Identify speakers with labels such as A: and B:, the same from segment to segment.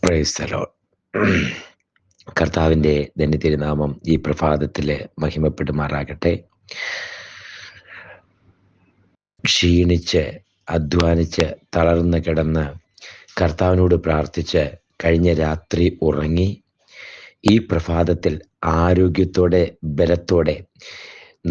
A: Praise the Lord. കർത്താവിൻ്റെ ധന്യതിരുനാമം ഈ പ്രഭാതത്തിൽ മഹിമപ്പെടുമാറാകട്ടെ. ക്ഷീണിച്ച് അധ്വാനിച്ച് തളർന്ന് കിടന്ന് കർത്താവിനോട് പ്രാർത്ഥിച്ച് കഴിഞ്ഞ രാത്രി ഉറങ്ങി ഈ പ്രഭാതത്തിൽ ആരോഗ്യത്തോടെ ബലത്തോടെ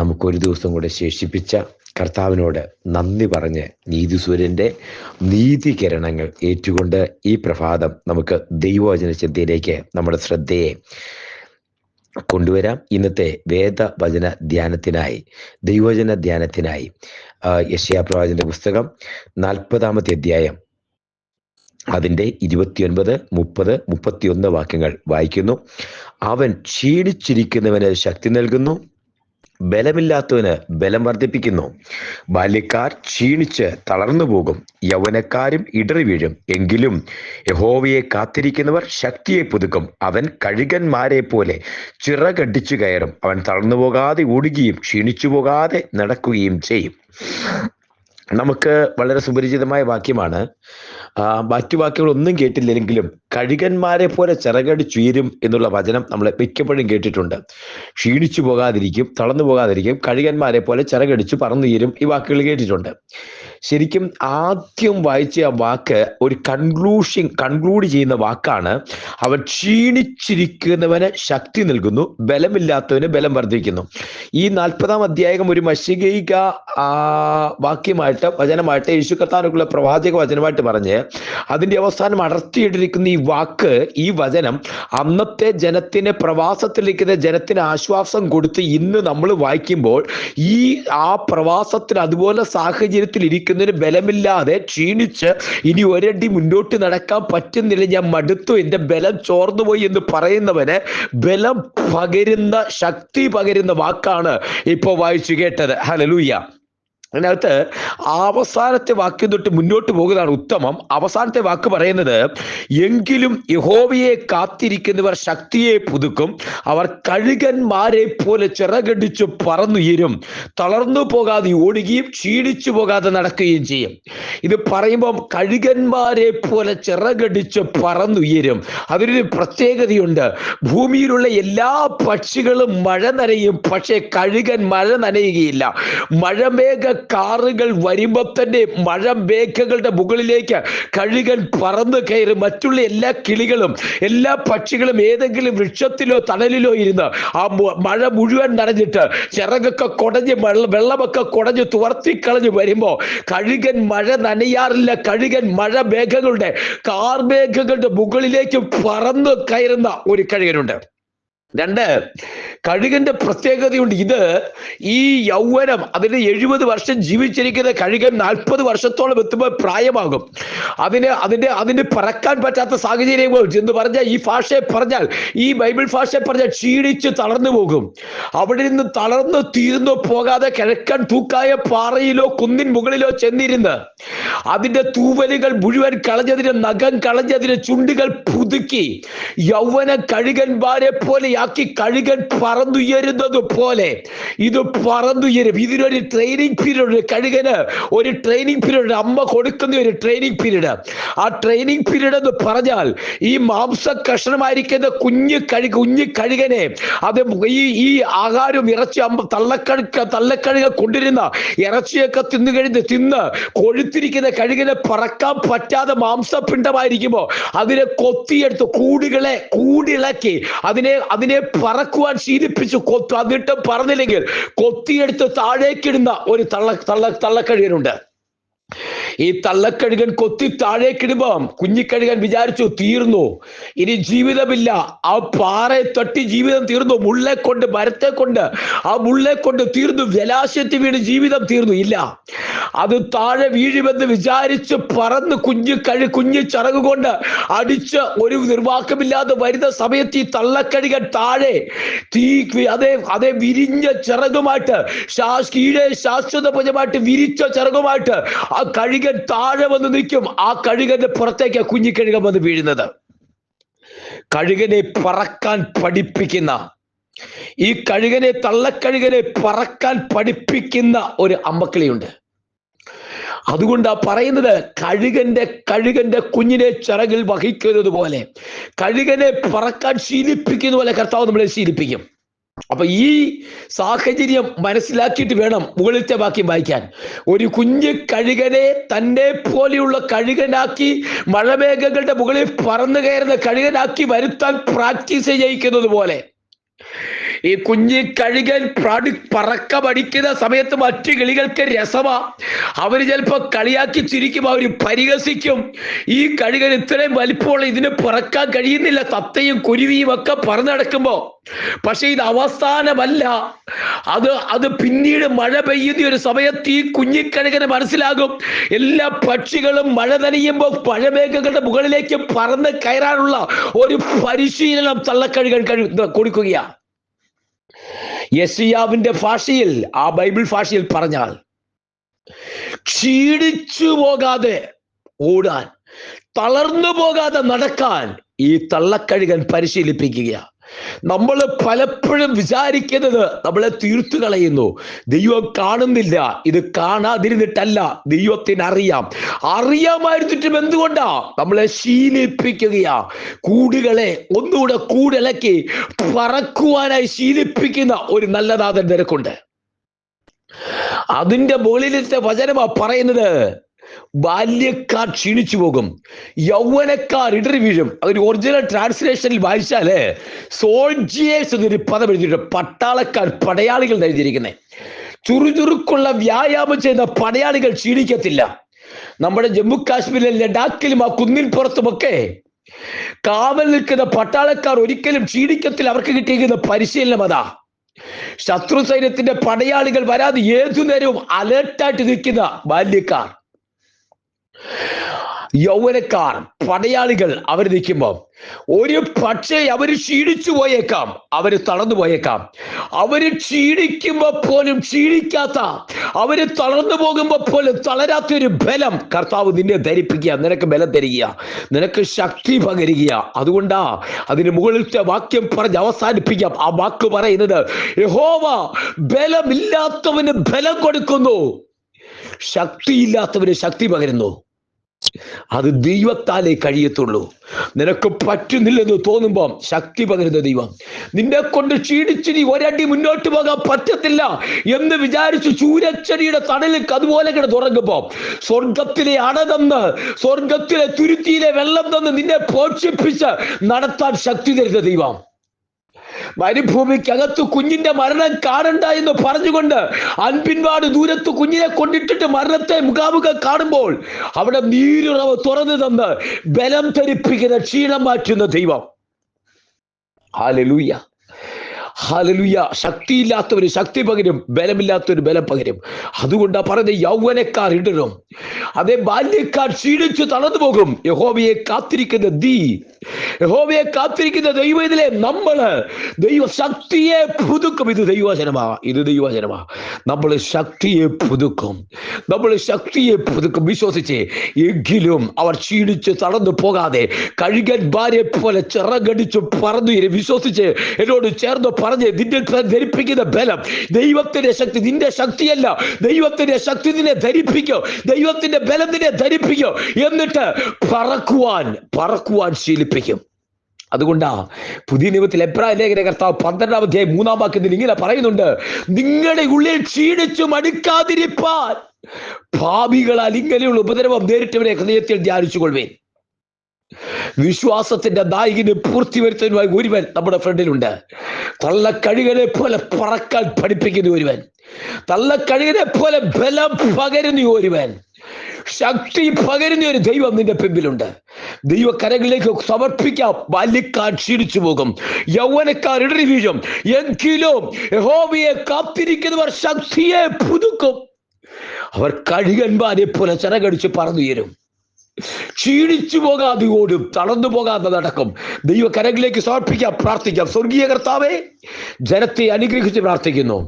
A: നമുക്കൊരു ദിവസം കൂടെ ശേഷിപ്പിച്ച കർത്താവിനോട് നന്ദി പറഞ്ഞ് നീതിസൂര്യൻ്റെ നീതികിരണങ്ങൾ ഏറ്റുകൊണ്ട് ഈ പ്രഭാതം നമുക്ക് ദൈവവചന ചിന്തയിലേക്ക് നമ്മുടെ ശ്രദ്ധയെ കൊണ്ടുവരാം. ഇന്നത്തെ വേദവചന ധ്യാനത്തിനായി ദൈവവചന ധ്യാനത്തിനായി യെശയ്യാ പ്രവാചകന്റെ പുസ്തകം 40-ാമത്തെ അധ്യായം അതിൻ്റെ 29, 30, 31 വാക്യങ്ങൾ വായിക്കുന്നു. അവൻ ക്ഷീണിച്ചിരിക്കുന്നവന് ശക്തി നൽകുന്നു, ബലമില്ലാത്തവന് ബലം വർദ്ധിപ്പിക്കുന്നു. ബാല്യക്കാർ ക്ഷീണിച്ച് തളർന്നു പോകും, യൗവനക്കാരും ഇടറി വീഴും. എങ്കിലും യഹോവയെ കാത്തിരിക്കുന്നവർ ശക്തിയെ പുതുക്കും. അവൻ കഴുകന്മാരെ പോലെ ചിറകടിച്ചു കയറും. അവൻ തളർന്നു പോകാതെ ഓടുകയും ക്ഷീണിച്ചു പോകാതെ നടക്കുകയും ചെയ്യും. നമുക്ക് വളരെ സുപരിചിതമായ വാക്യമാണ്. മറ്റു വാക്യങ്ങളൊന്നും കേട്ടില്ലെങ്കിലും കഴുകന്മാരെ പോലെ ചിറകടിച്ചുയരും എന്നുള്ള വചനം നമ്മൾ മിക്കപ്പോഴും കേട്ടിട്ടുണ്ട്. ക്ഷീണിച്ചു പോകാതിരിക്കും, തളർന്നു പോകാതിരിക്കും, കഴുകന്മാരെ പോലെ ചിറകടിച്ചു പറന്നുയരും. ഈ വാക്കുകൾ കേട്ടിട്ടുണ്ട്. ശരിക്കും ആദ്യം വായിച്ച ആ വാക്ക് ഒരു കൺക്ലൂഡ് ചെയ്യുന്ന വാക്കാണ്. അവൻ ക്ഷീണിച്ചിരിക്കുന്നവന് ശക്തി നൽകുന്നു, ബലമില്ലാത്തവന് ബലം വർദ്ധിക്കുന്നു. ഈ 40-ാം അധ്യായം ഒരു മശികൈക വാക്യമായിട്ട് വചനമായിട്ട് യേശു കർത്താവിനുള്ള പ്രവാചക വചനമായിട്ട് പറഞ്ഞ് അതിന്റെ അവസാനം അടർത്തിയിട്ടിരിക്കുന്ന ഈ വാക്ക്, ഈ വചനം അന്നത്തെ ജനത്തിന്, പ്രവാസത്തിലിരിക്കുന്ന ജനത്തിന് ആശ്വാസം കൊടുത്ത് ഇന്ന് നമ്മൾ വായിക്കുമ്പോൾ ആ പ്രവാസത്തിൽ അതുപോലെ സാഹചര്യത്തിൽ ഇരിക്കുന്നതിന് ബലമില്ലാതെ ക്ഷീണിച്ച് ഇനി ഒരടി മുന്നോട്ട് നടക്കാൻ പറ്റുന്നില്ല, ഞാൻ മടുത്തു, എൻ്റെ ബലം ചോർന്നുപോയി എന്ന് പറയുന്നവന് ബലം പകരുന്ന, ശക്തി പകരുന്ന വാക്കാണ് ഇപ്പോൾ വായിച്ചു കേട്ടത്. ഹല്ലേലൂയ. അതിനകത്ത് അവസാനത്തെ വാക്യം തൊട്ട് മുന്നോട്ട് പോകുന്നതാണ് ഉത്തമം. അവസാനത്തെ വാക്ക് പറയുന്നത്, എങ്കിലും യഹോവയെ കാത്തിരിക്കുന്നവർ ശക്തിയെ പുതുക്കും, അവർ കഴുകന്മാരെ പോലെ ചിറകടിച്ചു പറന്നുയരും, തളർന്നു പോകാതെ ഓടുകയും ക്ഷീണിച്ചു പോകാതെ നടക്കുകയും ചെയ്യും. ഇത് പറയുമ്പം കഴുകന്മാരെ പോലെ ചിറകടിച്ച് പറന്നുയരും. അതിനൊരു പ്രത്യേകതയുണ്ട്. ഭൂമിയിലുള്ള എല്ലാ പക്ഷികളും മഴ നനയും, പക്ഷേ കഴുകൻ മഴ നനയുകയില്ല. മഴമേഘ കാറുകൾ വരുമ്പോൾ തന്നെ മഴമേഘങ്ങളുടെ മുകളിലേക്ക് കഴുകൻ പറന്നു കയറി. മറ്റുള്ള എല്ലാ കിളികളും എല്ലാ പക്ഷികളും ഏതെങ്കിലും വൃക്ഷത്തിലോ തണലിലോ ഇരുന്ന് ആ മഴ മുഴുവൻ നനഞ്ഞിട്ട് ചിറകൊക്കെ കുടഞ്ഞ് വെള്ളമൊക്കെ കുടഞ്ഞ് തുവർത്തിക്കളഞ്ഞ് വരുമ്പോൾ കഴുകൻ മഴ നനയാറില്ല. കഴുകൻ കാർമേഘങ്ങളുടെ മുകളിലേക്ക് പറന്നു കയറുന്ന ഒരു കഴുകനുണ്ട്. 2, കഴുകന്റെ പ്രത്യേകതയുണ്ട്. ഇത് ഈ യൗവനം, അതിന് 70 വർഷം ജീവിച്ചിരിക്കുന്ന കഴുകൻ 40 വർഷത്തോളം എത്തുമ്പോൾ പ്രായമാകും. അതിന് പറക്കാൻ പറ്റാത്ത സാഹചര്യങ്ങൾ എന്ന് പറഞ്ഞാൽ, ഈ ഭാഷയെ പറഞ്ഞാൽ, ഈ ബൈബിൾ ഭാഷയെ പറഞ്ഞാൽ ക്ഷീണിച്ച് തളർന്നു പോകും. അവിടെ നിന്ന് തളർന്നു തീർന്നു പോകാതെ കിഴക്കൻ തൂക്കായ പാറയിലോ കുന്നിൻ മുകളിലോ ചെന്നിരുന്ന് അതിന്റെ തൂവലുകൾ മുഴുവൻ കളഞ്ഞതിന്, നഖം കളഞ്ഞതിന്, ചുണ്ടുകൾ പുതുക്കി യൗവന കഴുകന്മാരെ പോലെ ആക്കി കഴുകൻ പറന്നുയരുന്നത് പോലെ ഇത് പറന്നുയരും. ഇതിനൊരു ട്രെയിനിങ് പീരീഡ്, കഴുകന് ഒരു ട്രെയിനിങ് പീരീഡ്, അമ്മ കൊടുക്കുന്ന ഒരു ട്രെയിനിങ് പീരീഡ്. ആ ട്രെയിനിങ് പീരീഡ് എന്ന് പറഞ്ഞാൽ ഈ മാംസ കഷണമായിരിക്കുന്ന കുഞ്ഞു കഴുകനെ അത് ഈ ആഹാരം ഇറച്ചി തള്ളക്കഴുക കൊണ്ടിരുന്ന ഇറച്ചിയൊക്കെ തിന്ന് കൊഴുത്തിരിക്കുന്ന കഴുകനെ പറക്കാൻ പറ്റാതെ മാംസപിണ്ഡമായിരിക്കുമ്പോൾ അതിനെ കൊത്തിയെടുത്ത് കൂടിളക്കി അതിനെ പറക്കുവാൻ ശീലിപ്പിച്ചു കൊത്തു. എന്നിട്ടും പറഞ്ഞില്ലെങ്കിൽ കൊത്തിയെടുത്ത് താഴേക്കിടുന്ന ഒരു തള്ളക്കഴുകനുണ്ട്. ഈ തള്ളക്കഴുകൻ കൊത്തി താഴേക്കിടുമ്പം കുഞ്ഞിക്കഴുകൻ വിചാരിച്ചു, തീർന്നു, ഇനി ജീവിതമില്ല. ആ പാറയെ തട്ടി ജീവിതം തീർന്നു. മരത്തെ കൊണ്ട് തീർന്നു. ജലാശയത്തിൽ വീണ് ജീവിതം തീർന്നു. ഇല്ല, അത് താഴെ വീഴുമെന്ന് വിചാരിച്ച് പറന്ന് കുഞ്ഞു ചിറക് കൊണ്ട് അടിച്ച് ഒരു നിർവാഹമില്ലാതെ വരുന്ന സമയത്ത് ഈ തള്ളക്കഴുകൻ താഴെ അതേ വിരിഞ്ഞ ചിറകുമായിട്ട്, കീഴെ ശാശ്വതപരമായിട്ട് വിരിച്ച ചിറകുമായിട്ട് ആ കഴുകൻ താഴെ വന്ന് നിൽക്കും. ആ കഴുകന്റെ പുറത്തേക്ക് കുഞ്ഞിക്കഴുകൻ വന്ന് വീഴുന്നത്. കഴുകനെ പറക്കാൻ പഠിപ്പിക്കുന്ന, ഈ തള്ളക്കഴുകനെ പറക്കാൻ പഠിപ്പിക്കുന്ന ഒരു അമ്മക്കിളിയുണ്ട്. അതുകൊണ്ടാ പറയുന്നത്, കഴുകന്റെ കുഞ്ഞിനെ ചിറകിൽ വഹിക്കുന്നത് പോലെ, കഴുകനെ പറക്കാൻ ശീലിപ്പിക്കുന്ന പോലെ കർത്താവ് നമ്മളെ ശീലിപ്പിക്കും. അപ്പൊ ഈ സാഹചര്യം മനസ്സിലാക്കിയിട്ട് വേണം മുകളിലത്തെ വാക്യം വായിക്കാൻ. ഒരു കുഞ്ഞ് കഴുകനെ തന്നെ പോലെയുള്ള കഴുകനാക്കി, മഴമേഘങ്ങളുടെ മുകളിൽ പറന്നു കയറുന്ന കഴുകനാക്കി വരുത്താൻ പ്രാക്ടീസ് ചെയ്യിക്കുന്നത് പോലെ, ഈ കുഞ്ഞ് കഴുകൻ പറക്ക പഠിക്കുന്ന സമയത്ത് മറ്റു കിളികൾക്ക് രസമാ. അവര് ചിലപ്പോ കളിയാക്കി ചിരിക്കും, അവര് പരിഹസിക്കും. ഈ കഴുകൻ ഇത്രയും വലിപ്പമുള്ള, ഇതിന് പറക്കാൻ കഴിയുന്നില്ല, തത്തയും കുരുവിയും ഒക്കെ പറന്നടക്കുമ്പോ. പക്ഷെ ഇത് അവസാനമല്ല, അത് പിന്നീട് മഴ പെയ്യുന്ന ഒരു സമയത്ത് ഈ കുഞ്ഞിക്കഴുകന് മനസ്സിലാകും, എല്ലാ പക്ഷികളും മഴ നനയുമ്പോൾ മഴമേഘങ്ങളുടെ മുകളിലേക്ക് പറന്ന് കയറാനുള്ള ഒരു പരിശീലനം തള്ളക്കഴുകൻ കൊടുക്കുകയാ. യെശയ്യാവിന്റെ ഭാഷയിൽ, ആ ബൈബിൾ ഭാഷയിൽ പറഞ്ഞാൽ, ക്ഷീണിച്ചു പോകാതെ ഓടാൻ, തളർന്നു പോകാതെ നടക്കാൻ ഈ തള്ളക്കഴുകൻ പരിശീലിപ്പിക്കുക. നമ്മൾ പലപ്പോഴും വിചാരിക്കുന്നത് നമ്മളെ തീർത്തു കളയുന്നു. ദൈവം കാണുന്നില്ല. ഇത് കാണാതിരുന്നിട്ടല്ല, ദൈവത്തിന് അറിയാമായിരുന്നിട്ടും എന്തുകൊണ്ടാ നമ്മളെ ശീലിപ്പിക്കുകയാ. കൂടുകളെ ഒന്നുകൂടെ കൂടിളക്കി പറക്കുവാനായി ശീലിപ്പിക്കുന്ന ഒരു നല്ല നാഥൻ നിനക്കുണ്ട്. അതിന്റെ മുകളിലത്തെ വചനമാ പറയുന്നത്, ബാല്യക്കാർ ക്ഷീണിച്ചു പോകും, യൗവനക്കാർ ഇടറി വീഴും. അതൊരു ഒറിജിനൽ ട്രാൻസ്ലേഷനിൽ വായിച്ചാല് സോൾജിയേഴ്സ് എന്നൊരു പദം എഴുതിയിട്ടുണ്ട്. പട്ടാളക്കാർ, പടയാളികൾ എഴുതിയിരിക്കുന്നത്. ചുറുചുറുക്കുള്ള വ്യായാമം ചെയ്യുന്ന പടയാളികൾ ക്ഷീണിക്കത്തില്ല. നമ്മുടെ ജമ്മു കാശ്മീരിലെ ലഡാക്കിലും ആ കുന്നിൻ പുറത്തുമൊക്കെ കാവൽ നിൽക്കുന്ന പട്ടാളക്കാർ ഒരിക്കലും ക്ഷീണിക്കത്തില്ല. അവർക്ക് കിട്ടിയിരിക്കുന്ന പരിശീലനം അതാ. ശത്രു സൈന്യത്തിന്റെ പടയാളികൾ വരാതെ ഏതു നേരവും അലേർട്ടായിട്ട് നിൽക്കുന്ന ബാല്യക്കാർ, യൗവനക്കാർ, പടയാളികൾ അവർ നിൽക്കുമ്പോൾ ഒരു പക്ഷേ അവര് ക്ഷീണിച്ചു പോയേക്കാം, അവര് തളർന്നു പോയേക്കാം. അവര് ക്ഷീണിക്കുമ്പോ പോലും ക്ഷീണിക്കാത്ത, അവര് തളർന്നു പോകുമ്പോ പോലും തളരാത്ത ഒരു ബലം കർത്താവ് നിന്നെ ധരിപ്പിക്കുക, നിനക്ക് ബലം തരിക, നിനക്ക് ശക്തി പകരുക. അതുകൊണ്ടാ അതിന് മുകളിലത്തെ വാക്യം പറഞ്ഞ് അവസാനിപ്പിക്കാം. ആ വാക്ക് പറയുന്നത്, യഹോവ ബലമില്ലാത്തവന് ബലം കൊടുക്കുന്നു, ശക്തിയില്ലാത്തവന് ശക്തി പകരുന്നു. അത് ദൈവത്താലേ കഴിയത്തുള്ളൂ. നിനക്ക് പറ്റുന്നില്ലെന്ന് തോന്നുമ്പോൾ ശക്തി പകരുന്ന ദൈവം. നിന്നെ കൊണ്ട് ക്ഷീണിച്ച് നീ ഒരടി മുന്നോട്ട് പോകാൻ പറ്റത്തില്ല എന്ന് വിചാരിച്ചു ചൂരച്ചെടിയുടെ തണലിൽ അതുപോലെ കിടന്നുറങ്ങുമ്പോ സ്വർഗത്തിലെ അണ തന്ന്, സ്വർഗത്തിലെ തുരുത്തിയിലെ വെള്ളം തന്ന് നിന്നെ പോഷിപ്പിച്ച് നടത്താൻ ശക്തി തരുന്ന ദൈവം. മരുഭൂമിക്കകത്ത് കുഞ്ഞിന്റെ മരണം കാണണ്ട എന്ന് പറഞ്ഞുകൊണ്ട് അൻപിൻപാട് ദൂരത്ത് കുഞ്ഞിനെ കൊണ്ടിട്ടിട്ട് മരണത്തെ മുഖാമുഖം കാണുമ്പോൾ അവിടെ നീരുറവ് തുറന്നു തന്ന് ബലം ധരിപ്പിക്കുന്ന, ക്ഷീണം മാറ്റുന്ന ദൈവം. Hallelujah, hallelujah. ശക്തിയില്ലാത്തവര് ശക്തി പകരും, ബലമില്ലാത്തവര് ബലം പകരും. അതുകൊണ്ടാ പറയുന്നത്, യൗവനക്കാർ ഇടരും, അതേ ബാല്യക്കാർ ക്ഷീണിച്ചു തളർന്നു പോകും. യഹോവയെ കാത്തിരിക്കുന്ന ദൈവത്തിലെ നമ്മള് ദൈവ ശക്തിയെ പുതുക്കും. ഇത് ദൈവവചനമാ. നമ്മള് ശക്തിയെ പുതുക്കും. വിശ്വസിച്ചേ. എങ്കിലും അവർ ക്ഷീണിച്ച് തളർന്നു പോകാതെ കഴുകൻ ഭാര്യയെ പോലെ ചിറകടിച്ചു പറന്നു. വിശ്വസിച്ച് എന്നോട് ചേർന്ന് പറഞ്ഞ്, നിന്നെ ധരിപ്പിക്കുന്ന ബലം ദൈവത്തിന്റെ ശക്തി, നിന്റെ ശക്തിയല്ല. ദൈവത്തിന്റെ ശക്തി നിന്നെ ധരിപ്പിക്കോ, ദൈവത്തിന്റെ ബലം നിന്നെ ധരിപ്പിക്കോ, എന്നിട്ട് പറക്കുവാൻ ശീലിപ്പിക്കും. അതുകൊണ്ടാ പുതിയ നിയമത്തിൽ എബ്രായ ലേഖന കർത്താവ് 12-ാം അധ്യായം 3-ാം വാക്യത്തിൽ ഇങ്ങനെ പറയുന്നുണ്ട്, നിങ്ങളുടെ ഉള്ളിൽ ക്ഷീണിച്ചു മടുക്കാതിരിപ്പാൻ പാപികളാൽ ഇങ്ങനെയുള്ള ഉപദ്രവം നേരിട്ടവരെ ഹൃദയത്തിൽ ധ്യാനിച്ചുകൊള്ളുവേൻ. വിശ്വാസത്തിന്റെ നായകന് പൂർത്തി വരുത്തുവാൻ ഒരുവൻ നമ്മുടെ ഫ്രണ്ടിലുണ്ട്. തള്ളക്കഴുകനെ പോലെ പറക്കാൻ പഠിപ്പിക്കുന്ന ഒരുവൻ, തള്ളക്കഴുകനെ പോലെ ബലം പകരുന്ന ഒരുവൻ, ശക്തി പകരുന്ന ഒരു ദൈവം നിന്റെ പിമ്പിലുണ്ട്. ദൈവകരങ്ങളിലേക്ക് സമർപ്പിക്കാം. ബാല്യക്കാർ ക്ഷീണിച്ചു പോകും, യൗവനക്കാർ ഇടറി വീഴും. എങ്കിലും യഹോവയെ കാത്തിരിക്കുന്നവർ ശക്തിയെ പുതുക്കും. അവർ കഴുകന്മാരെ പോലെ ചിറകടിച്ച് പറന്നുയരും. ക്ഷീണിച്ചു പോകാതെ ഓടും, തളർന്നു പോകാതെ നടക്കും. ദൈവകരങ്ങളിലേക്ക് സമർപ്പിക്കാം, പ്രാർത്ഥിക്കാം. സ്വർഗീയ കർത്താവേ, ജനത്തെ അനുഗ്രഹിച്ച് പ്രാർത്ഥിക്കുന്നു.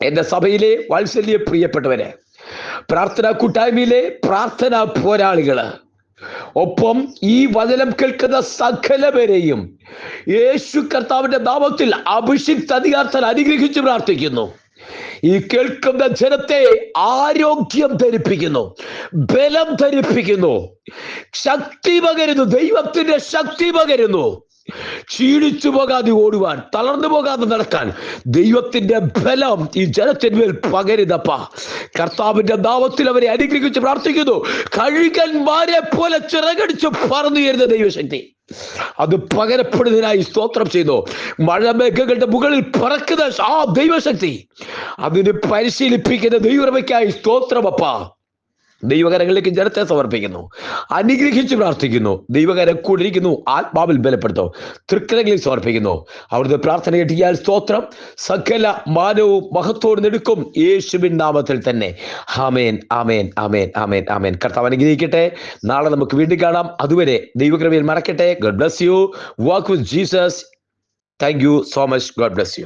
A: എന്റെ സഭയിലെ വാത്സല്യ പ്രിയപ്പെട്ടവരെ, പ്രാർത്ഥനാ കൂട്ടായ്മയിലെ പ്രാർത്ഥനാ പോരാളികള്, ഒപ്പം ഈ വചനം കേൾക്കുന്ന സകല പേരെയും യേശു കർത്താവിന്റെ നാമത്തിൽ അഭിഷിക്ത അധികാരത്താൽ അനുഗ്രഹിച്ച് പ്രാർത്ഥിക്കുന്നു. ഈ കേൾക്കുന്ന ജനത്തെ ആരോഗ്യം ധരിപ്പിക്കുന്നു, ബലം ധരിപ്പിക്കുന്നു, ശക്തി പകരുന്നു, ദൈവത്തിന്റെ ശക്തി പകരുന്നു. ക്ഷീണിച്ചു പോകാതെ ഓടുവാൻ, തളർന്നു പോകാതെ നടക്കാൻ ദൈവത്തിന്റെ ബലം ഈ ജനത്തിന്മേൽ പകരുന്നപ്പ. കർത്താവിന്റെ നാമത്തിൽ അവരെ അനുഗ്രഹിച്ച് പ്രാർത്ഥിക്കുന്നു. കഴുകന്മാരെ പോലെ ചിറകടിച്ച് പറന്നുയരുന്ന ദൈവശക്തി അത് പകരപ്പെടുന്നതിനായി സ്തോത്രം ചെയ്യുന്നു. മഴമേഘങ്ങളുടെ മുകളിൽ പറക്കുന്ന ആ ദൈവശക്തി അതിന് പരിശീലിപ്പിക്കുന്ന ദൈവകൃപയ്ക്കായി സ്തോത്രമപ്പ. ദൈവകരങ്ങളിലേക്ക് ജനത്തെ സമർപ്പിക്കുന്നു, അനുഗ്രഹിച്ച് പ്രാർത്ഥിക്കുന്നു. ദൈവകരം കൂടിയിരിക്കുന്നു, ആത്മാവിൽ ബലപ്പെടുത്തും. തൃക്കരങ്ങളിൽ സമർപ്പിക്കുന്നു. അവിടുത്തെ പ്രാർത്ഥന കേട്ടിയാൽ സ്തോത്രം. സകല മാനവും മഹത്വവും എടുക്കും യേശുവിൻ നാമത്തിൽ തന്നെ. ആമേൻ, ആമേൻ, ആമേൻ, ആമേൻ, ആമേൻ. കർത്താവ് അനുഗ്രഹിക്കട്ടെ. നാളെ നമുക്ക് വീണ്ടും കാണാം. അതുവരെ ദൈവകൃപയിൽ മറക്കട്ടെ. God bless you. Walk with Jesus. Thank you so much. God bless U.